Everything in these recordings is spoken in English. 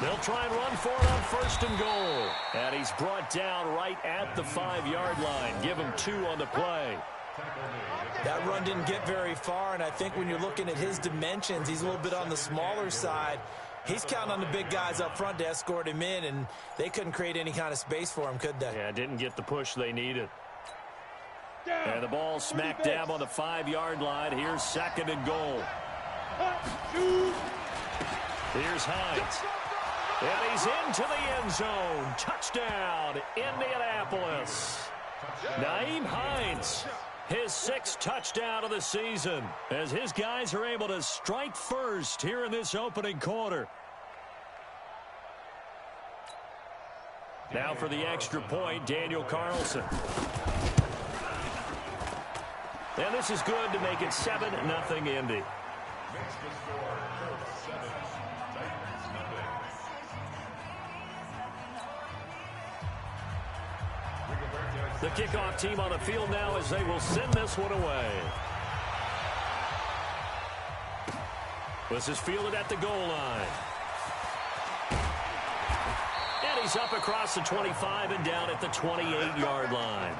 They'll try and run for it on 1st and goal. And he's brought down right at the 5-yard line. Give him 2 on the play. That run didn't get very far, and I think when you're looking at his dimensions, he's a little bit on the smaller side. He's counting on the big guys up front to escort him in, and they couldn't create any kind of space for him, could they? Yeah, didn't get the push they needed. And the ball smack dab on the 5-yard line. Here's 2nd and goal. Here's Hines. And he's into the end zone. Touchdown, Indianapolis. Nyheim Hines, his 6th touchdown of the season, as his guys are able to strike first here in this opening quarter. Now for the extra point, Daniel Carlson. And this is good to make it 7-0 Indy. The kickoff team on the field now as they will send this one away. This is fielded at the goal line. And he's up across the 25 and down at the 28-yard line.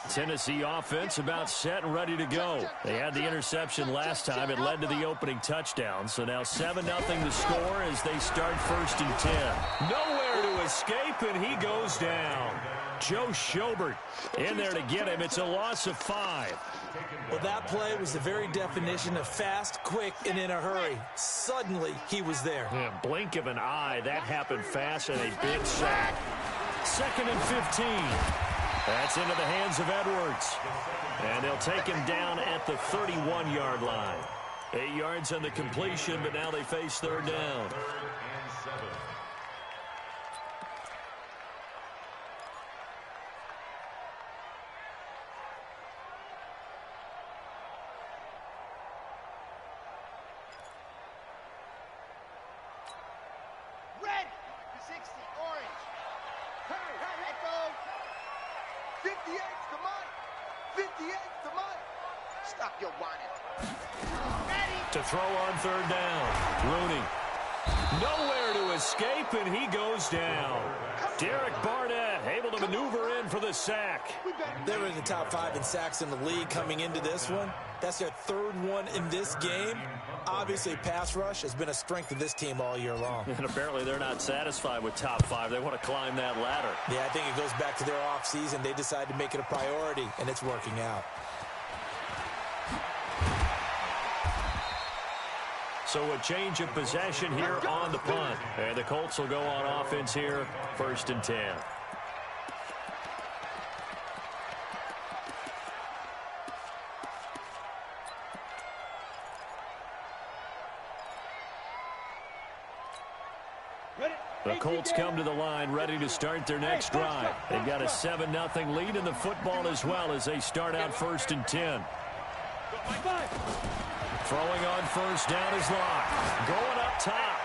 Tennessee offense about set and ready to go. They had the interception last time. It led to the opening touchdown. So now 7-0 the score as they start 1st and 10. Nowhere to escape, and he goes down. Joe Schobert in there to get him. It's a loss of 5. Well, that play was the very definition of fast, quick, and in a hurry. Suddenly, he was there. Yeah, blink of an eye. That happened fast and a big sack. 2nd and 15. That's into the hands of Edwards. And they'll take him down at the 31-yard line. 8 yards on the completion, but now they face 3rd down. Red, 60, orange. Hey, let go. 58 to mine. 58 to mine. Stop your whining. Ready. To throw on 3rd down. Rooney. Nowhere to escape, and he goes down. Derek Barnett able to maneuver in for the sack. They were in the top 5 in sacks in the league coming into this one. That's their 3rd one in this game. Obviously, pass rush has been a strength of this team all year long. And apparently they're not satisfied with top 5. They want to climb that ladder. Yeah, I think it goes back to their offseason. They decided to make it a priority, and it's working out. So a change of possession here on the punt. And the Colts will go on offense here, 1st and 10. The Colts come to the line ready to start their next drive. They've got a 7-0 lead in the football as well as they start out 1st and 10. Throwing on 1st down is Locke. Going up top.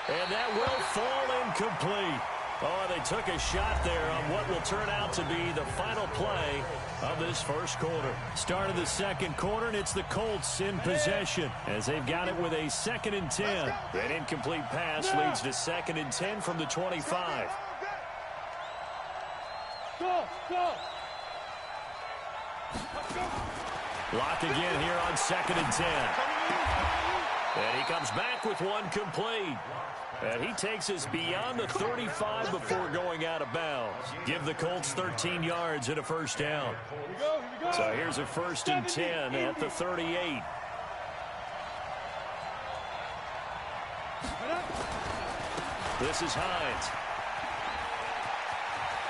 And that will fall incomplete. Oh, they took a shot there on what will turn out to be the final play of this 1st quarter. Start of the 2nd quarter, and it's the Colts in possession as they've got it with a 2nd and 10. An incomplete pass leads to 2nd and 10 from the 25. Lock again here on 2nd and 10. And he comes back with one complete. And he takes us beyond the 35 before going out of bounds. Give the Colts 13 yards and a 1st down. So here's a 1st and 10 at the 38. This is Hines.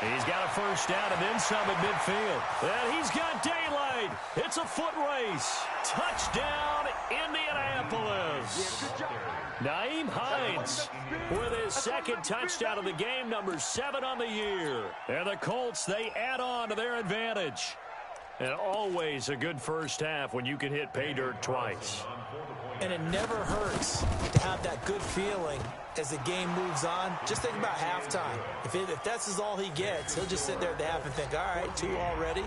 He's got a 1st down and then some at midfield. And he's got daylight. It's a foot race. Touchdown, Indianapolis. Nyheim Hines with his 2nd touchdown of the game, number 7 on the year. And the Colts, they add on to their advantage. And always a good first half when you can hit pay dirt twice. And it never hurts to have that good feeling as the game moves on, just think about halftime. If that's all he gets, he'll just sit there at the half and think, all right, 2 already.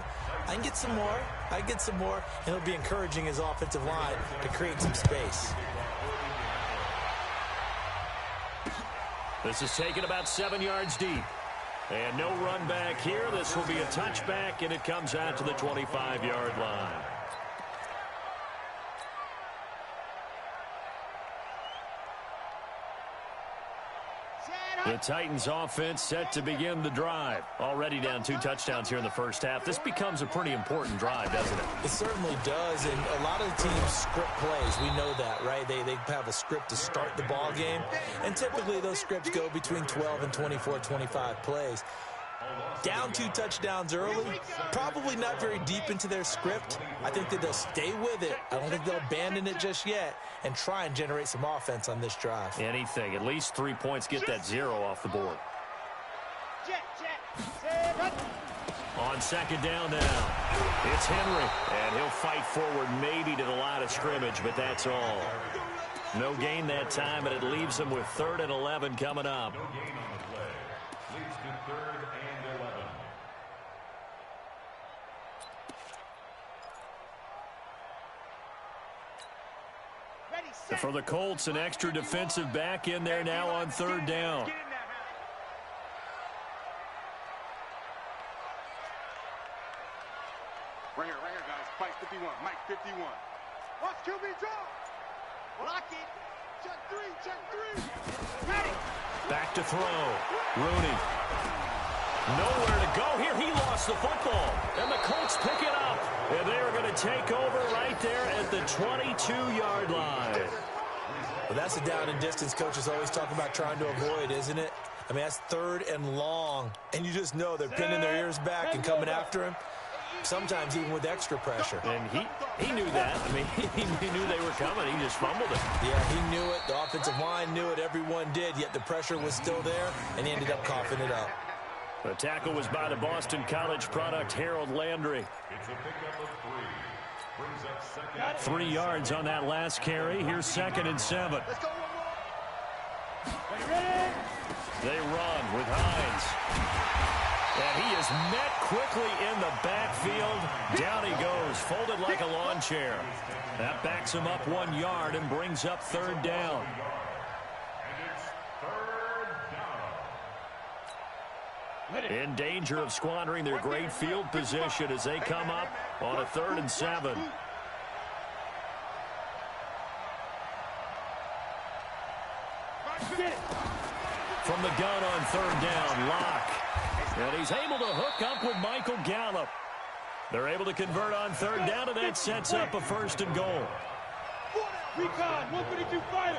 I can get some more. I can get some more. And he'll be encouraging his offensive line to create some space. This is taken about 7 yards deep. And no run back here. This will be a touchback, and it comes out to the 25-yard line. The Titans offense set to begin the drive. Already down 2 touchdowns here in the first half. This becomes a pretty important drive, doesn't it? It certainly does, and a lot of the teams script plays. We know that, right? They have a script to start the ball game, and typically those scripts go between 12 and 24, 25 plays. Down 2 touchdowns early, probably not very deep into their script. I think that they'll stay with it. I don't think they'll abandon it just yet and try and generate some offense on this drive. Anything. At least 3 points. Get that 0 off the board. On second down now, it's Henry, and he'll fight forward maybe to the line of scrimmage, but that's all. No gain that time, and it leaves him with 3rd and 11 coming up. For the Colts, an extra defensive back in there now on 3rd down. Right here, guys. Mike 51, Mike 51. Watch QB drop. Block it. Check 3. Ready. Back to throw. Rooney. Nowhere to go here. He lost the football. And the Colts pick it up. And they are going to take over right there at the 22-yard line. Well, that's a down and distance coaches always talk about trying to avoid, isn't it? I mean, that's 3rd and long. And you just know they're pinning their ears back and coming after him. Sometimes even with extra pressure. And he knew that. I mean, he knew they were coming. He just fumbled it. Yeah, he knew it. The offensive line knew it. Everyone did, yet the pressure was still there, and he ended up coughing it up. The tackle was by the Boston College product, Harold Landry. 3 yards on that last carry. Here's 2nd and 7. They run with Hines. And he is met quickly in the backfield. Down he goes, folded like a lawn chair. That backs him up 1 yard and brings up 3rd down. In danger of squandering their great field position as they come up on a 3rd and 7. From the gun on 3rd down, Locke. And he's able to hook up with Michael Gallup. They're able to convert on 3rd down, and that sets up a 1st and goal. Recon, 152 fighters.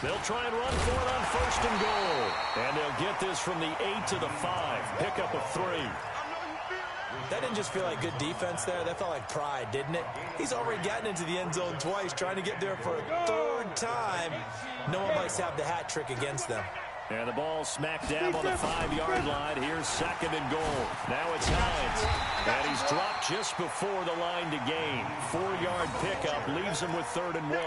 They'll try and run for it on 1st and goal. And they'll get this from the 8 to the 5. Pick up a 3. That didn't just feel like good defense there. That felt like pride, didn't it? He's already gotten into the end zone twice, trying to get there for a 3rd time. No one likes to have the hat trick against them. And the ball smacked down on the 5-yard line. Here's 2nd and goal. Now it's Hines. And he's dropped just before the line to gain. 4-yard pickup leaves him with 3rd and 1.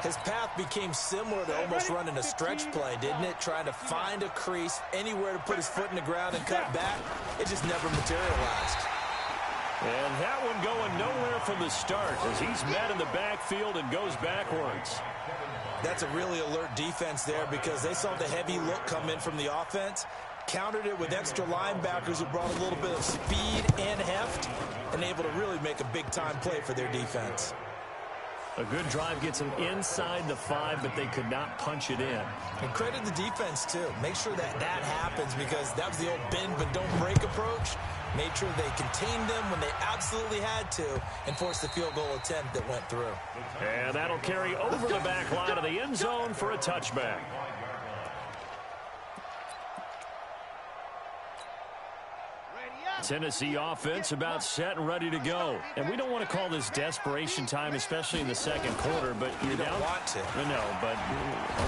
His path became similar to almost running a stretch play, didn't it? Trying to find a crease, anywhere to put his foot in the ground and cut back. It just never materialized. And that one going nowhere from the start as he's met in the backfield and goes backwards. That's a really alert defense there because they saw the heavy look come in from the offense, countered it with extra linebackers who brought a little bit of speed and heft, and able to really make a big-time play for their defense. A good drive gets them inside the 5, but they could not punch it in. And credit the defense, too. Make sure that happens because that was the old bend but don't break approach. Made sure they contained them when they absolutely had to and forced the field goal attempt that went through. And that'll carry over the back line of the end zone for a touchback. Tennessee offense about set and ready to go. And we don't want to call this desperation time, especially in the second quarter, but you're down. You don't want to. No, but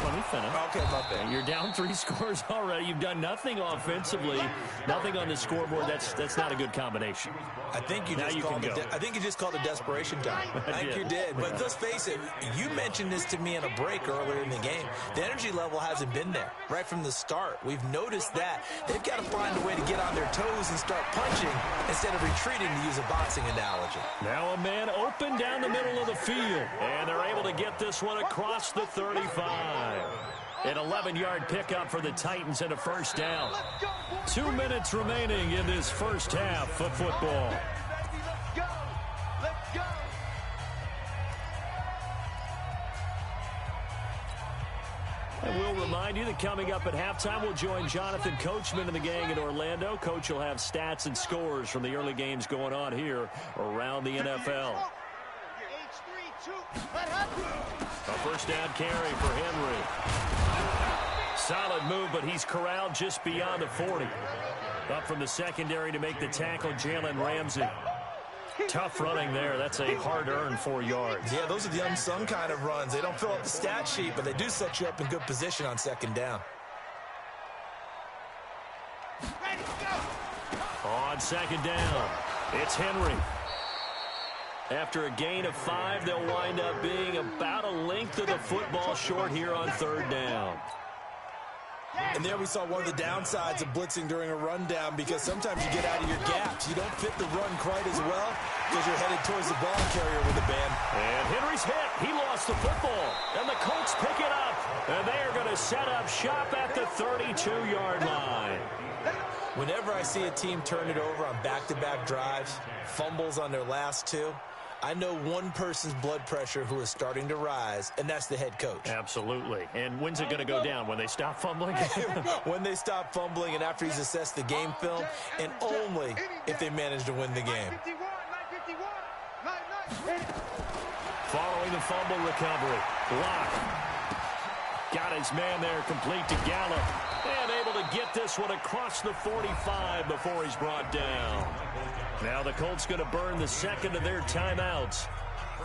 let me finish. Okay, my bad. You're down 3 scores already. You've done nothing offensively, nothing on the scoreboard. That's not a good combination. I think you just called it desperation time. I think you did. But let's face it, you mentioned this to me in a break earlier in the game. The energy level hasn't been there right from the start. We've noticed that. They've got to find a way to get on their toes and start punching instead of retreating, to use a boxing analogy. Now a man open down the middle of the field, and they're able to get this one across the 35. An 11-yard pickup for the Titans and a first down. 2 minutes remaining in this first half of football. And we'll remind you that coming up at halftime, we'll join Jonathan Coachman and the gang in Orlando. Coach will have stats and scores from the early games going on here around the NFL. A first down carry for Henry. Solid move, but he's corralled just beyond the 40. Up from the secondary to make the tackle, Jalen Ramsey. Tough running there. That's a hard-earned 4 yards. Yeah, those are the unsung kind of runs. They don't fill up the stat sheet, but they do set you up in good position on second down. On second down, it's Henry. After a gain of 5, they'll wind up being about a length of the football short here on third down. And there we saw one of the downsides of blitzing during a rundown, because sometimes you get out of your gaps. You don't fit the run quite as well because you're headed towards the ball carrier with the band. And Henry's hit. He lost the football. And the Colts pick it up. And they are going to set up shop at the 32-yard line. Whenever I see a team turn it over on back-to-back drives, fumbles on their last 2, I know one person's blood pressure who is starting to rise, and that's the head coach. Absolutely. And when's it going to go down? When they stop fumbling? When they stop fumbling and after he's assessed the game film, and only if they manage to win the game. Following the fumble recovery, Locke got his man there, complete to Gallup, and able to get this one across the 45 before he's brought down. Now the Colts going to burn the second of their timeouts,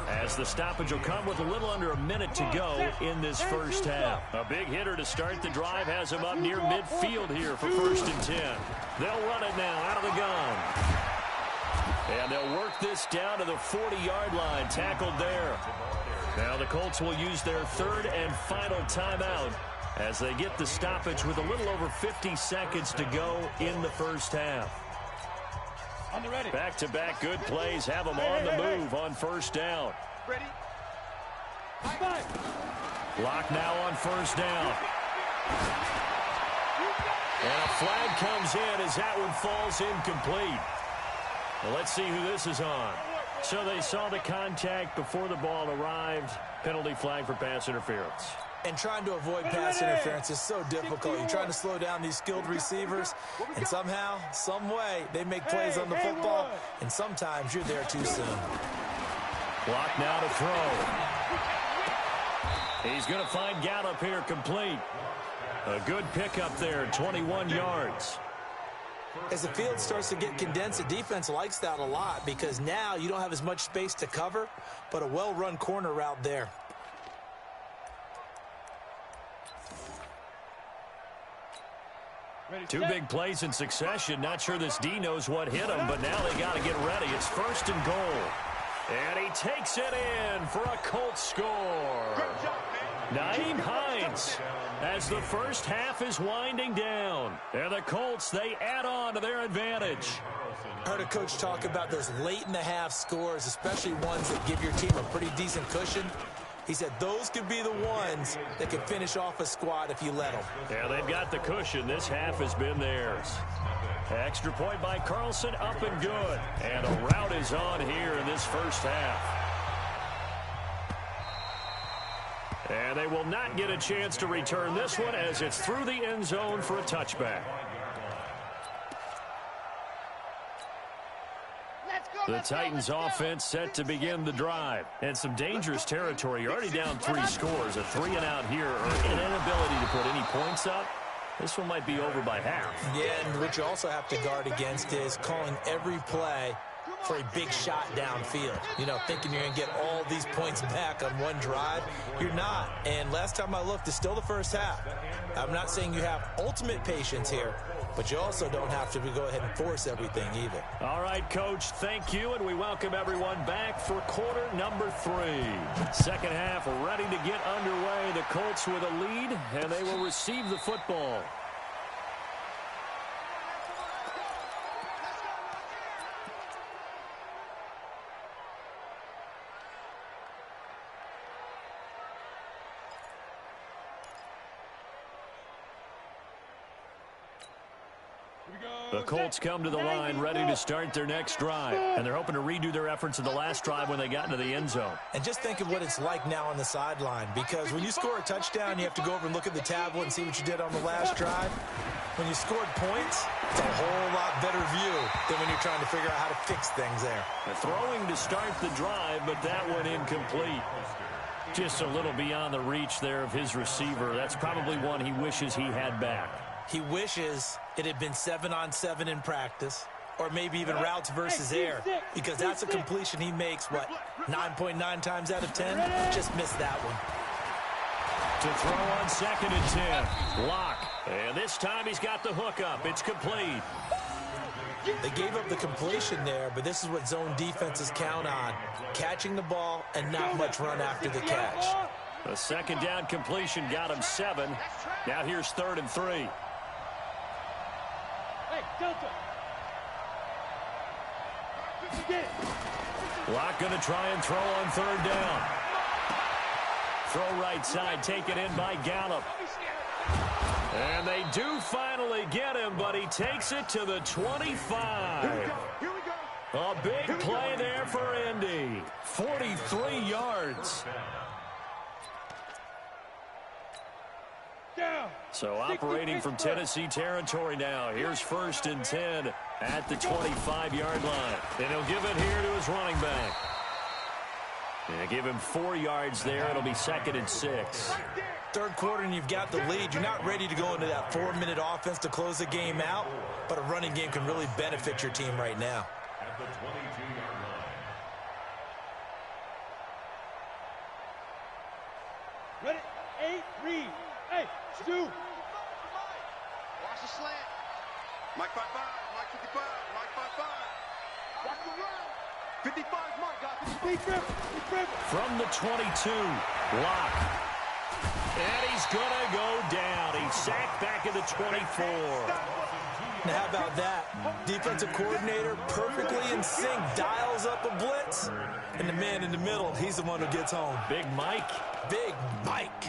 as the stoppage will come with a little under a minute to go in this first half. A big hitter to start the drive has him up near midfield here for 1st and 10. They'll run it now out of the gun. And they'll work this down to the 40-yard line, tackled there. Now the Colts will use their 3rd and final timeout as they get the stoppage with a little over 50 seconds to go in the first half. Back-to-back good plays have them on the move on first down. Lock now on first down. And a flag comes in as that one falls incomplete. Well, let's see who this is on. So they saw the contact before the ball arrived. Penalty flag for pass interference. And trying to avoid pass interference is so difficult. You're trying to slow down these skilled receivers, and somehow, some way, they make plays on the football, and sometimes you're there too soon. Clock now to throw. He's going to find Gallup here complete. A good pickup there, 21 yards. As the field starts to get condensed, the defense likes that a lot, because now you don't have as much space to cover, but a well-run corner route there. Two big plays in succession. Not sure this D knows what hit him, but now they got to get ready. It's 1st and goal. And he takes it in for a Colts score. Nyheim Hines, as the first half is winding down. And the Colts, they add on to their advantage. I heard a coach talk about those late-in-the-half scores, especially ones that give your team a pretty decent cushion. He said those could be the ones that can finish off a squad if you let them. Yeah, they've got the cushion. This half has been theirs. Extra point by Carlson, up and good. And a rout is on here in this first half. And they will not get a chance to return this one as it's through the end zone for a touchback. The Titans offense set to begin the drive. And some dangerous territory. You're already down 3 scores. A 3-and-out here, or an inability to put any points up. This one might be over by half. Yeah, and what you also have to guard against is calling every play for a big shot downfield. You know, thinking you're going to get all these points back on one drive. You're not. And last time I looked, it's still the first half. I'm not saying you have ultimate patience here, but you also don't have to go ahead and force everything either. All right, Coach, thank you, and we welcome everyone back for quarter number 3. Second half ready to get underway. The Colts with a lead, and they will receive the football. The Colts come to the line ready to start their next drive, and they're hoping to redo their efforts in the last drive when they got into the end zone. And just think of what it's like now on the sideline, because when you score a touchdown, you have to go over and look at the tablet and see what you did on the last drive. When you scored points, it's a whole lot better view than when you're trying to figure out how to fix things there. Throwing to start the drive, but that one incomplete. Just a little beyond the reach there of his receiver. That's probably one he wishes he had back. He wishes it had been 7-on-7 in practice, or maybe even routes versus air, because that's a completion he makes, what, 9.9 times out of 10? Just missed that one. To throw on 2nd and 10. Lock. And this time he's got the hook up. It's complete. They gave up the completion there, but this is what zone defenses count on. Catching the ball and not much run after the catch. A 2nd down completion got him 7. Now here's 3rd and 3. Lock going to try and throw on 3rd down. Throw right side, taken in by Gallup. And they do finally get him, but he takes it to the 25. Here we go. A big play there for Indy. 43 yards. So operating from Tennessee territory now. Here's 1st and 10 at the 25-yard line. And he'll give it here to his running back. And give him 4 yards there. It'll be 2nd and 6. Third quarter and you've got the lead. You're not ready to go into that 4-minute offense to close the game out, but a running game can really benefit your team right now. At the 22-yard line. Ready? 8, read. Hey, do. Watch the slant. Mike 5-5, Mike 55, Mike 5-5. Watch the run. 55, Mike got it. From the 22, Lock. And he's going to go down. He's sacked back at the 24. Now, how about that? Defensive coordinator perfectly in sync, dials up a blitz, and the man in the middle, he's the one who gets home. Big Mike. Big Mike.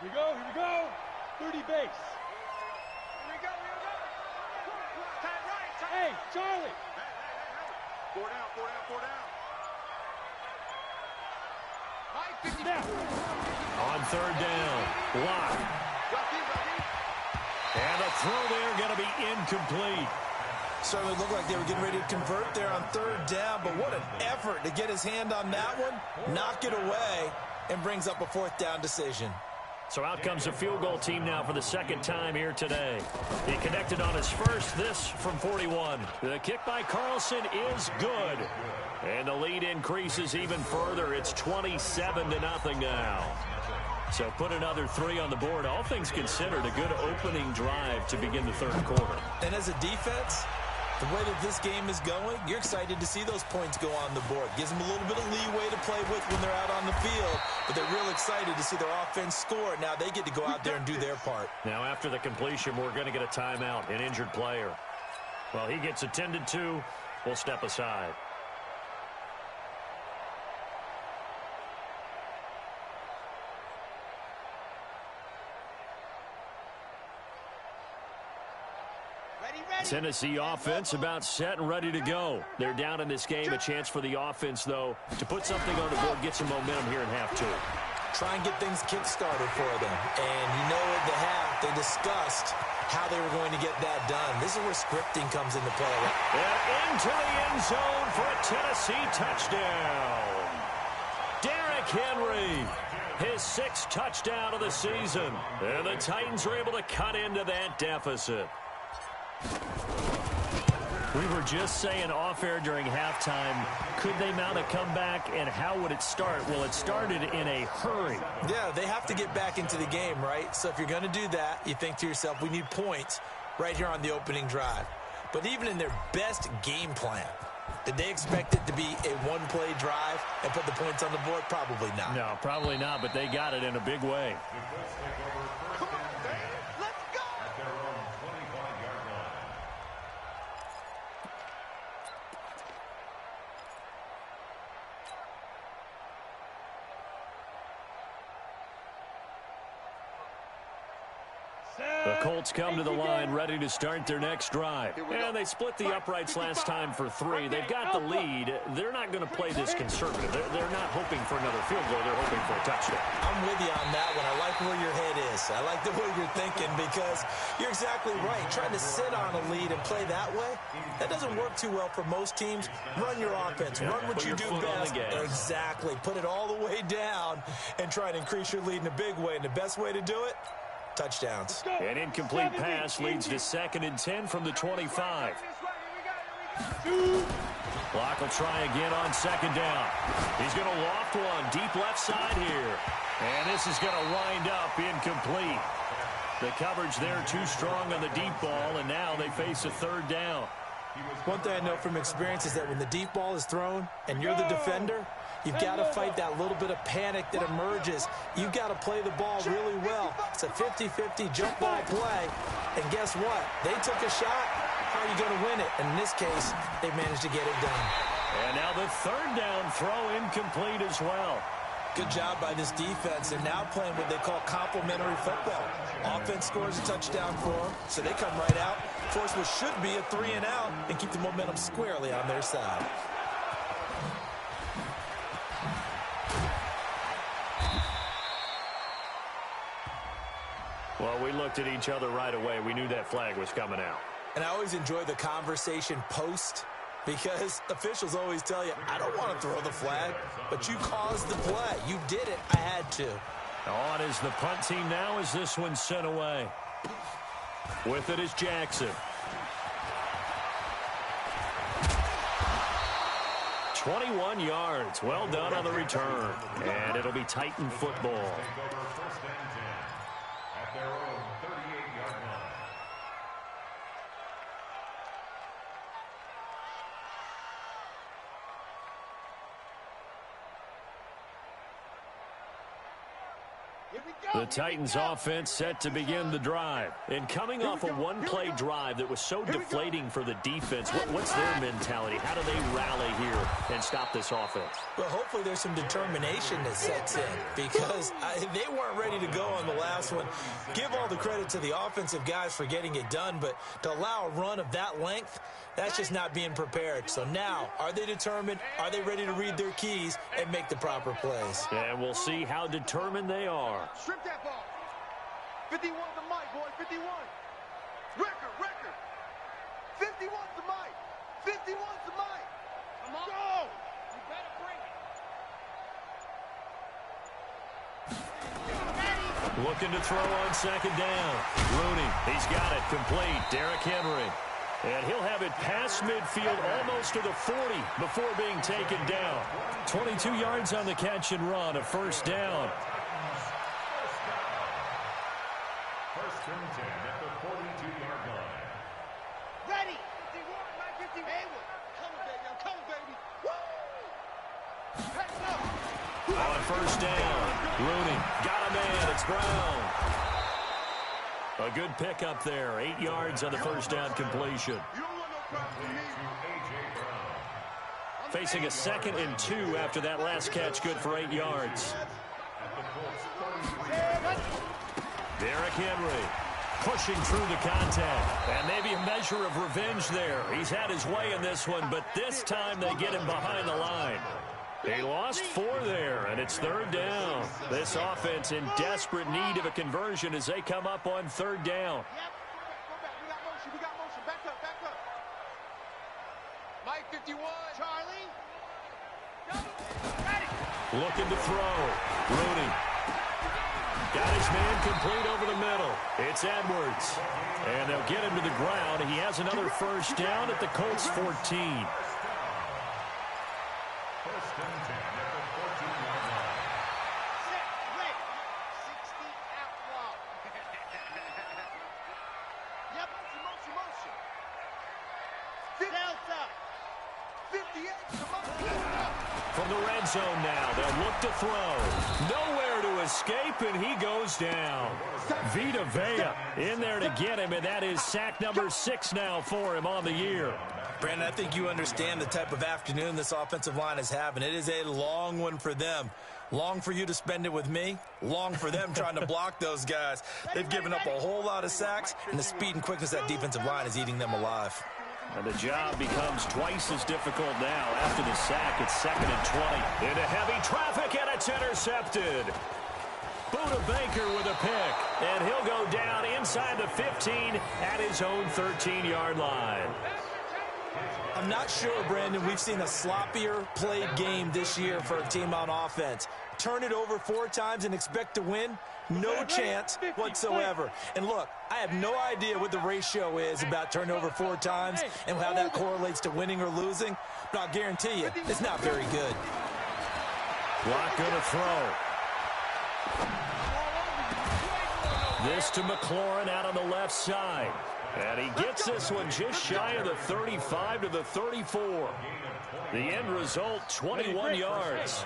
Here we go. 30 base. Here we go. Time right. Hey, Charlie. Hey. 4 down. Mike, 50 down. On 3rd down, Lock. And the throw there going to be incomplete. Certainly looked like they were getting ready to convert there on 3rd down, but what an effort to get his hand on that one, knock it away, and brings up a 4th down decision. So out comes a field goal team now for the 2nd time here today. He connected on his first, this from 41. The kick by Carlson is good. And the lead increases even further. It's 27-0 now. So put another 3 on the board. All things considered, a good opening drive to begin the 3rd quarter. And as a defense, the way that this game is going, you're excited to see those points go on the board. Gives them a little bit of leeway to play with when they're out on the field, but they're real excited to see their offense score. Now they get to go out there and do their part. Now after the completion, we're going to get a timeout, an injured player. Well, he gets attended to. We'll step aside. Tennessee offense about set and ready to go. They're down in this game. A chance for the offense, though, to put something on the board, get some momentum here in half 2. Try and get things kick-started for them. And you know at the half, they discussed how they were going to get that done. This is where scripting comes into play. And into the end zone for a Tennessee touchdown. Derrick Henry, his 6th touchdown of the season. And the Titans are able to cut into that deficit. We were just saying off-air during halftime, could they mount a comeback, and how would it start? Well, it started in a hurry. Yeah, they have to get back into the game, right? So if you're going to do that, you think to yourself, we need points right here on the opening drive. But even in their best game plan, did they expect it to be a one-play drive and put the points on the board? Probably not. No, probably not, but they got it in a big way. Come on, man. Let's go. At their own 25-yard line. The Colts come to the line ready to start their next drive. And they split the uprights last time for 3. They've got the lead. They're not going to play this conservative. They're not hoping for another field goal. They're hoping for a touchdown. I'm with you on that one. I like where your head is. I like the way you're thinking because you're exactly right. Trying to sit on a lead and play that way, that doesn't work too well for most teams. Run your offense. Run what you do best. Exactly. Put it all the way down and try and increase your lead in a big way. And the best way to do it, touchdowns. An incomplete pass leads to 2nd and 10 from the 25. Clock will try again on 2nd down. He's going to loft one deep left side here. And this is going to wind up incomplete. The coverage there too strong on the deep ball, and now they face a 3rd down. One thing I know from experience is that when the deep ball is thrown and you're the defender, you've got to fight that little bit of panic that emerges. You've got to play the ball really well. It's a 50-50 jump ball play. And guess what? They took a shot. How are you going to win it? And in this case, they managed to get it done. And now the 3rd down throw incomplete as well. Good job by this defense, and now playing what they call complementary football. Offense scores a touchdown for them, so they come right out, force what should be a 3-and-out, and keep the momentum squarely on their side. Well, we looked at each other right away. We knew that flag was coming out. And I always enjoy the conversation post, because officials always tell you, I don't want to throw the flag, but you caused the play. You did it. I had to. On is the punt team now as this one's sent away. With it is Jackson. 21 yards. Well done on the return. And it'll be Titan football. At their own 38-yard line. The Titans offense set to begin the drive. And coming off a one-play drive that was so deflating for the defense, what's their mentality? How do they rally here and stop this offense? Well, hopefully there's some determination that sets in because they weren't ready to go on the last one. Give all the credit to the offensive guys for getting it done, but to allow a run of that length, that's just not being prepared. So now, are they determined? Are they ready to read their keys and make the proper plays? And we'll see how determined they are. Strip that ball. 51 to Mike, boy. 51. Record. 51 to Mike. 51 to Mike. Come on. Go. You better bring it. Looking to throw on 2nd down. Rooney, he's got it complete. Derrick Henry. And he'll have it past midfield almost to the 40 before being taken down. 22 yards on the catch and run, a 1st down. First and 10 at the 42-yard line. Ready. 51, 50. Haywood. Come on, baby. Come on, baby. Woo! Pass it up. On 1st down, Rooney got a man. It's Brown. A good pickup there. 8 yards on the 1st down completion. You don't want no problem with me. Facing a 2nd and 2 after that last catch, good for 8 yards. Derrick Henry pushing through the contact. And maybe a measure of revenge there. He's had his way in this one, but this time they get him behind the line. He lost 4 there, and it's 3rd down. This offense in desperate need of a conversion as they come up on 3rd down. We got motion. Back up. Mike 51. Charlie. Looking to throw. Rooney. Got his man complete over the middle. It's Edwards. And they'll get him to the ground. He has another 1st down at the Colts 14. First and 10 at the 14-yard line. Set, ready. 60 out long. Yep, motion. Delta. 58. From the red zone now, they'll look to throw. Nowhere to escape, and he goes down. Vita Vea in there to get him, and that is sack number 6 now for him on the year. Brandon, I think you understand the type of afternoon this offensive line is having. It is a long one for them. Long for you to spend it with me. Long for them trying to block those guys. They've given up a whole lot of sacks, and the speed and quickness of that defensive line is eating them alive. And the job becomes twice as difficult now. After the sack, it's 2nd and 20. Into heavy traffic, and it's intercepted. Buda Baker with a pick, and he'll go down inside the 15 at his own 13-yard line. I'm not sure, Brandon, we've seen a sloppier played game this year for a team on offense. Turn it over 4 times and expect to win? No chance whatsoever. And look, I have no idea what the ratio is about turnover 4 times and how that correlates to winning or losing, but I'll guarantee you it's not very good. Block going to throw. This to McLaurin out on the left side. And he gets this one just shy of the 35 to the 34. The end result, 21 yards.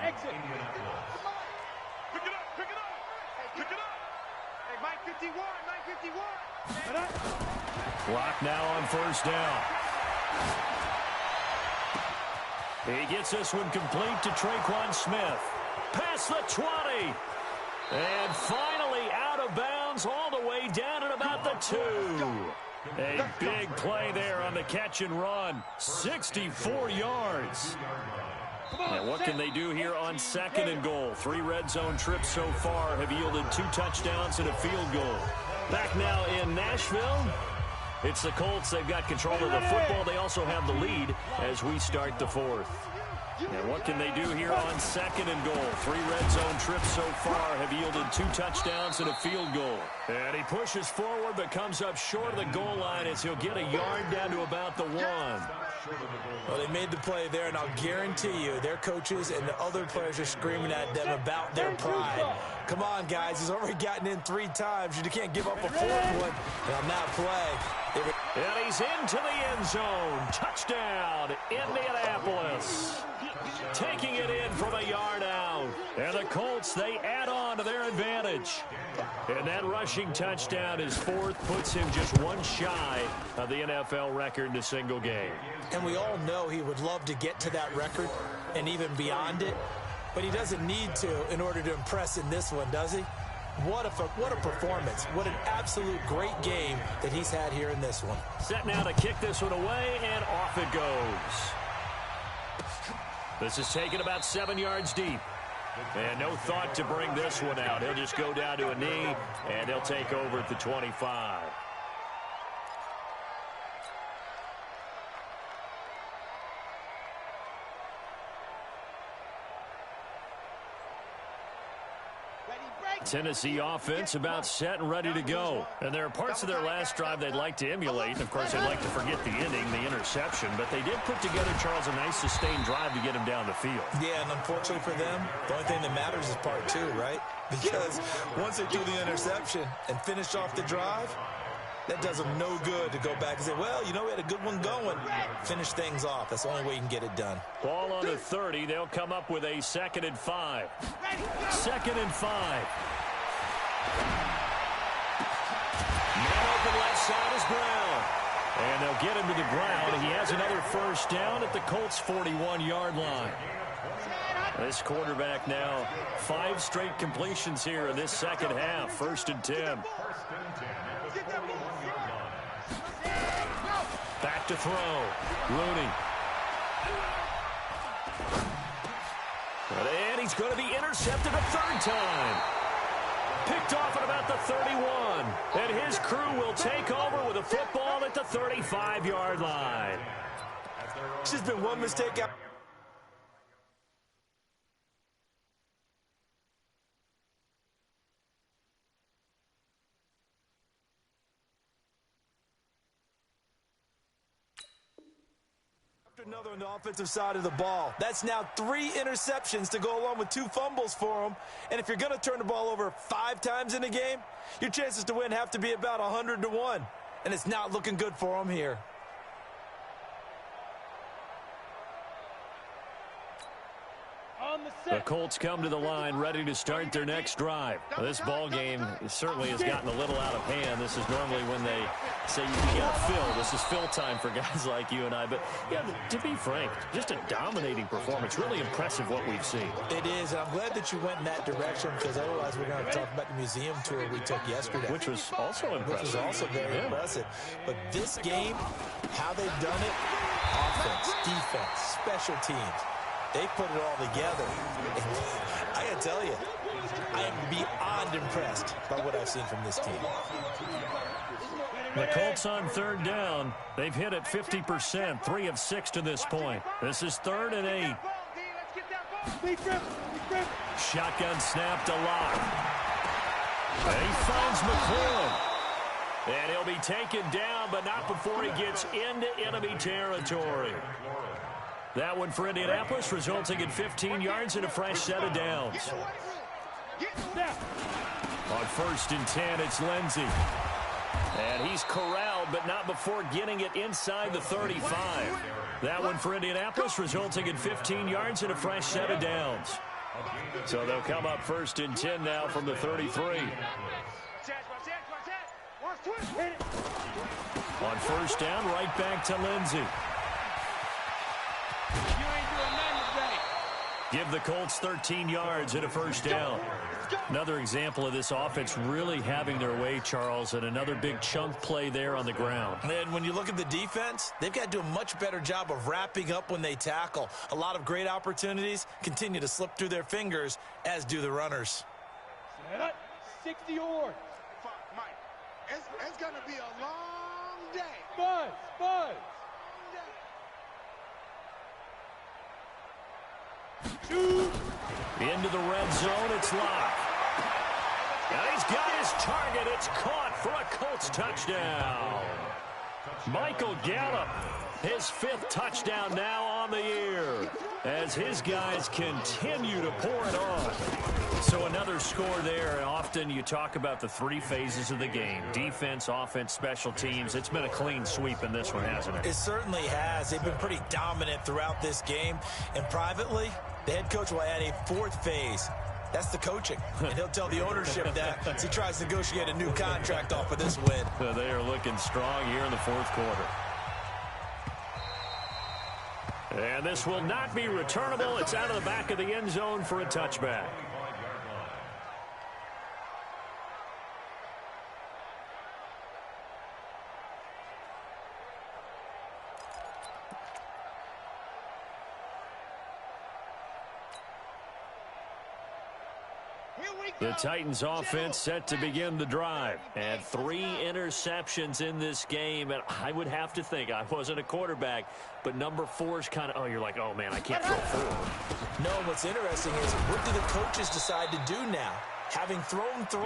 Clock now on 1st down. He gets this one complete to Traquan Smith. Past the 20. And finally out of bounds all the way down at about the 2. A big play there on the catch and run. 64 yards. And what can they do here on 2nd and goal? 3 red zone trips so far have yielded 2 touchdowns and a field goal. Back now in Nashville, it's the Colts. They've got control of the football. They also have the lead as we start the 4th. And what can they do here on 2nd and goal? 3 red zone trips so far have yielded 2 touchdowns and a field goal. And he pushes forward but comes up short of the goal line as he'll get a yard down to about the 1. Well, they made the play there, and I'll guarantee you their coaches and the other players are screaming at them about their pride. Come on, guys. He's already gotten in 3 times. You can't give up a 4th one. And on that play, and he's into the end zone. Touchdown, Indianapolis. Taking it in from a yard out. And the Colts, they add on to their advantage. And that rushing touchdown, his 4th, puts him just 1 shy of the NFL record in a single game. And we all know he would love to get to that record and even beyond it. But he doesn't need to in order to impress in this one, does he? What a performance. What an absolute great game that he's had here in this one. Set now to kick this one away, and off it goes. This is taken about 7 yards deep. And no thought to bring this one out. He'll just go down to a knee, and they'll take over at the 25. Tennessee offense about set and ready to go. And there are parts of their last drive they'd like to emulate. And of course, they'd like to forget the ending, the interception. But they did put together, Charles, a nice sustained drive to get him down the field. Yeah, and unfortunately for them, the only thing that matters is part 2, right? Because once they do the interception and finish off the drive, that does them no good to go back and say, well, you know, we had a good one going. Finish things off. That's the only way you can get it done. Ball on the 30. They'll come up with a 2nd and 5. 2nd and 5. Man open left side is Brown. And they'll get him to the ground. He has another 1st down at the Colts' 41-yard line. This quarterback now, 5 straight completions here in this second half. 1st and 10. Back to throw. Rooney. And he's going to be intercepted a third time. Picked off at about the 31. And his crew will take over with a football at the 35-yard line. It's just been one mistake out. Another on the offensive side of the ball. That's now 3 interceptions to go along with 2 fumbles for him. And if you're going to turn the ball over 5 times in a game, your chances to win have to be about 100-1. And it's not looking good for him here. The Colts come to the line ready to start their next drive. This ball game certainly has gotten a little out of hand. This is normally when they say you got Phil. This is Phil time for guys like you and I. But, yeah, to be frank, just a dominating performance. Really impressive what we've seen. It is, and I'm glad that you went in that direction because otherwise we're going to talk about the museum tour we took yesterday. Which was also impressive. Which was also very impressive. But this game, how they've done it, offense, defense, special teams, they put it all together. I got to tell you, I am beyond impressed by what I've seen from this team. The Colts on third down. They've hit it 50%, 3 of 6 to this point. This is 3rd and 8. Shotgun snap to Locke. And he finds McClellan. And he'll be taken down, but not before he gets into enemy territory. That one for Indianapolis, resulting in 15 yards and a fresh set of downs. On 1st and 10, it's Lindsey. And he's corralled, but not before getting it inside the 35. That one for Indianapolis, resulting in 15 yards and a fresh set of downs. So they'll come up 1st and 10 now from the 33. On 1st down, right back to Lindsey. Give the Colts 13 yards and a 1st down. Another example of this offense really having their way, Charles, and another big chunk play there on the ground. And when you look at the defense, they've got to do a much better job of wrapping up when they tackle. A lot of great opportunities continue to slip through their fingers, as do the runners. 60 yards. Mike, it's going to be a long day. Buzz. Into the red zone, it's Locke. And he's got his target. It's caught for a Colts touchdown. Michael Gallup, his 5th touchdown now on the year, as his guys continue to pour it on. So another score there, and often you talk about the 3 phases of the game: defense, offense, special teams. It's been a clean sweep in this one, hasn't it? It certainly has. They've been pretty dominant throughout this game. And privately, the head coach will add a 4th phase. That's the coaching. And he'll tell the ownership that as he tries to negotiate a new contract off of this win. They are looking strong here in the 4th quarter. And this will not be returnable. It's out of the back of the end zone for a touchback. The Titans offense set to begin the drive. And 3 interceptions in this game. And I would have to think, I wasn't a quarterback, but number 4 is kind of, oh, you're like, oh, man, I can't throw 4. No, what's interesting is, what do the coaches decide to do now? Having thrown 3,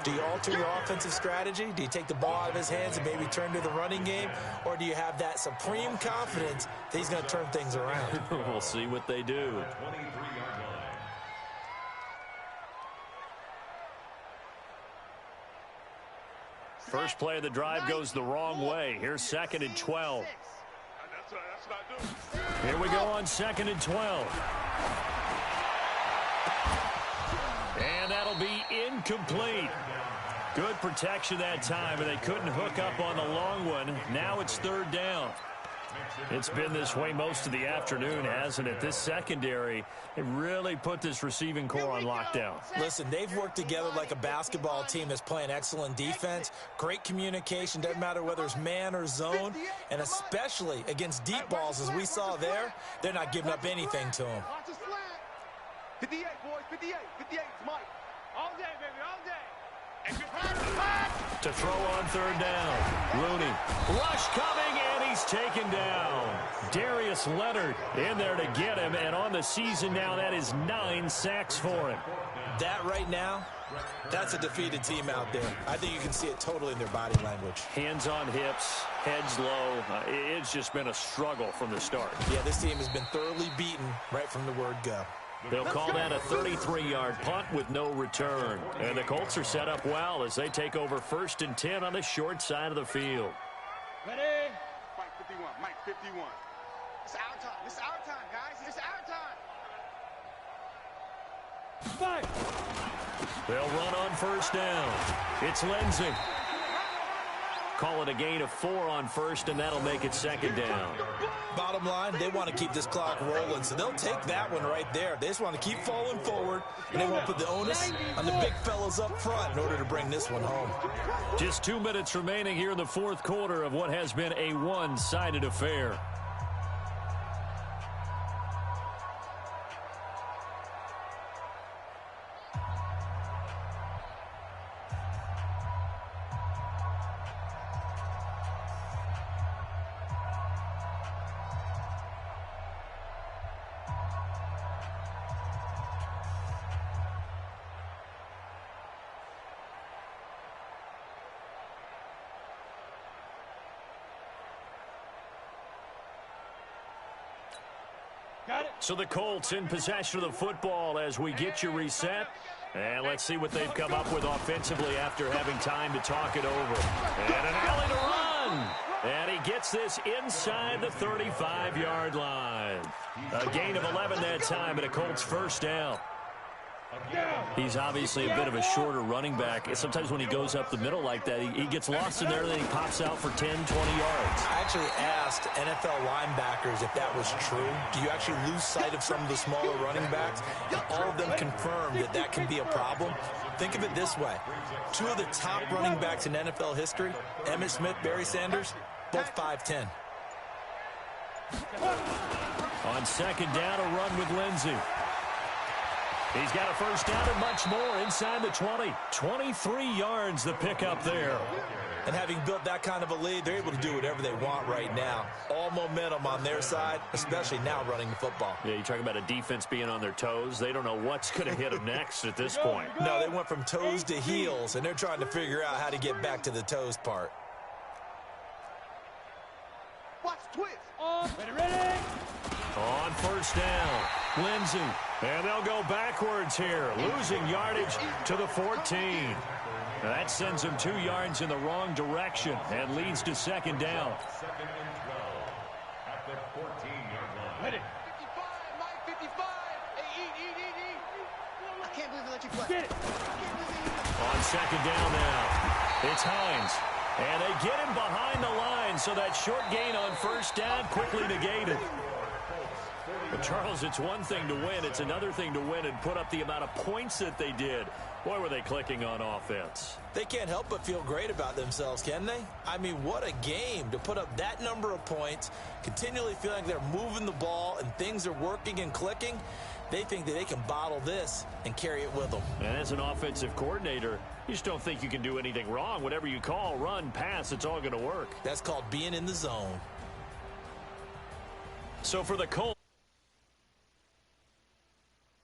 do you alter your offensive strategy? Do you take the ball out of his hands and maybe turn to the running game? Or do you have that supreme confidence that he's going to turn things around? We'll see what they do. First play of the drive goes the wrong way. Here's 2nd and 12. Here we go on 2nd and 12. And that'll be incomplete. Good protection that time, and they couldn't hook up on the long one. Now it's 3rd down. It's been this way most of the afternoon, hasn't it? This secondary, it really put this receiving core on lockdown. Listen, they've worked together like a basketball team that's playing excellent defense. Great communication, doesn't matter whether it's man or zone. And especially against deep balls, as we saw there, they're not giving up anything to them. 58, boys, 58. 58 is Mike. All day, baby, all day. To throw on third down. Rooney. Rush coming, and he's taken down. Darius Leonard in there to get him, and on the season now, that is 9 sacks for him. That right now, that's a defeated team out there. I think you can see it totally in their body language. Hands on hips, heads low. It's just been a struggle from the start. Yeah, this team has been thoroughly beaten right from the word go. They'll call that a 33-yard punt with no return. And the Colts are set up well as they take over 1st and 10 on the short side of the field. Ready? Mike 51, Mike 51. It's our time. It's our time, guys. It's our time. Five. They'll run on 1st down. It's Lindsey. Call it a gain of 4 on 1st, and that'll make it 2nd down. Bottom line, they want to keep this clock rolling, so they'll take that one right there. They just want to keep falling forward, and they want to put the onus on the big fellas up front in order to bring this one home. Just 2 minutes remaining here in the 4th quarter of what has been a one-sided affair. So the Colts in possession of the football as we get you reset. And let's see what they've come up with offensively after having time to talk it over. And an alley to run. And he gets this inside the 35-yard line. A gain of 11 that time, and a Colts 1st down. He's obviously a bit of a shorter running back. Sometimes when he goes up the middle like that, he gets lost in there, and then he pops out for 10, 20 yards. I actually asked NFL linebackers if that was true. Do you actually lose sight of some of the smaller running backs? And all of them confirmed that that can be a problem. Think of it this way. 2 of the top running backs in NFL history, Emmitt Smith, Barry Sanders, both 5'10". On 2nd down, a run with Lindsey. He's got a 1st down and much more inside the 20. 23 yards the pickup there. And having built that kind of a lead, they're able to do whatever they want right now. All momentum on their side, especially now running the football. Yeah, you're talking about a defense being on their toes. They don't know what's going to hit them next at this point. No, they went from toes to heels, and they're trying to figure out how to get back to the toes part. Watch twist. Ready? On 1st down, Lindsey. And they'll go backwards here, losing yardage to the 14. That sends them 2 yards in the wrong direction and leads to 2nd down. 2nd and 12 at the 14-yard line. Ready? 55, Mike 55. Hey, eat. I can't believe they let you play. Get it. On 2nd down now, it's Hines. And they get him behind the line, so that short gain on 1st down quickly negated. But, Charles, it's one thing to win. It's another thing to win and put up the amount of points that they did. Boy, were they clicking on offense. They can't help but feel great about themselves, can they? I mean, what a game to put up that number of points, continually feeling like they're moving the ball and things are working and clicking. They think that they can bottle this and carry it with them. And as an offensive coordinator, you just don't think you can do anything wrong. Whatever you call, run, pass, it's all going to work. That's called being in the zone. So for the Colts,